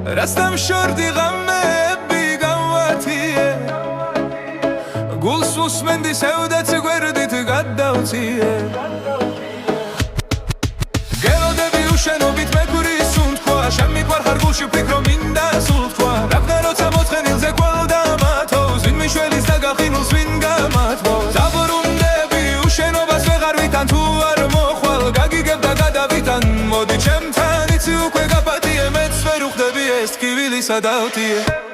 რასთან შორდი ღამეები გავათიე გულს უსმენდი სევდაც გვერდით გადავწიე გელოდები უშენობით მეგვრის უთქვა შემიყვარხარ გულში ვფიქრო მინდა სულ თქვა რადგან როცა მოთხენილზე გვალდა მათოს ვინ მიშველის და გახინულს ვინ გამათბოს დაბრუნდები უშენობას ვეღარ ვითან თუ არ მოხვალ გაგიგებ და გადავითან მოდი ჩემთან იცი უკვე გაპატიე მეც ვერ უხდები ეს ტკივილი სადავთიე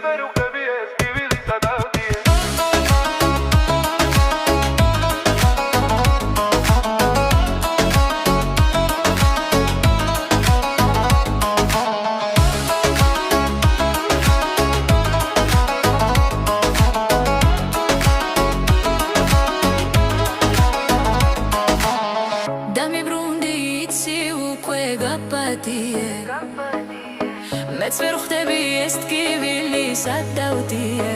მეც ვერ ვხდები ეს ტკივილი სადავთიე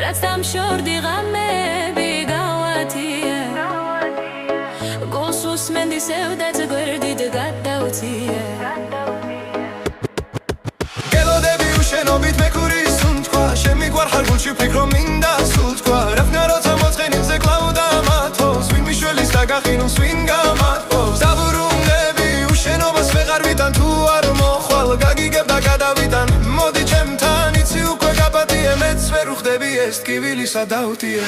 რაც დამშორდი ღამეები გავათიე გულს უსმენდი სევდაც გვერდით გადავწიე გელოდები უშენობით მეგვრის უთქვა შემიყვარხარ გულში ვფიქრო მინდა სულ თქვა რადგან როცა მოწყენილზე კლავდა მათოს ვინ მიშველის და გახინულს ვინ გამათბოს დაბრუნდები უშენობას ვეღარ ვითან თუ არ მოხვალ გაგიგებ და გადავითან მოდი ჩემთან იცი უკვე გაპატიე მეც ვერ უხდები ეს ტკივილი სადავთიე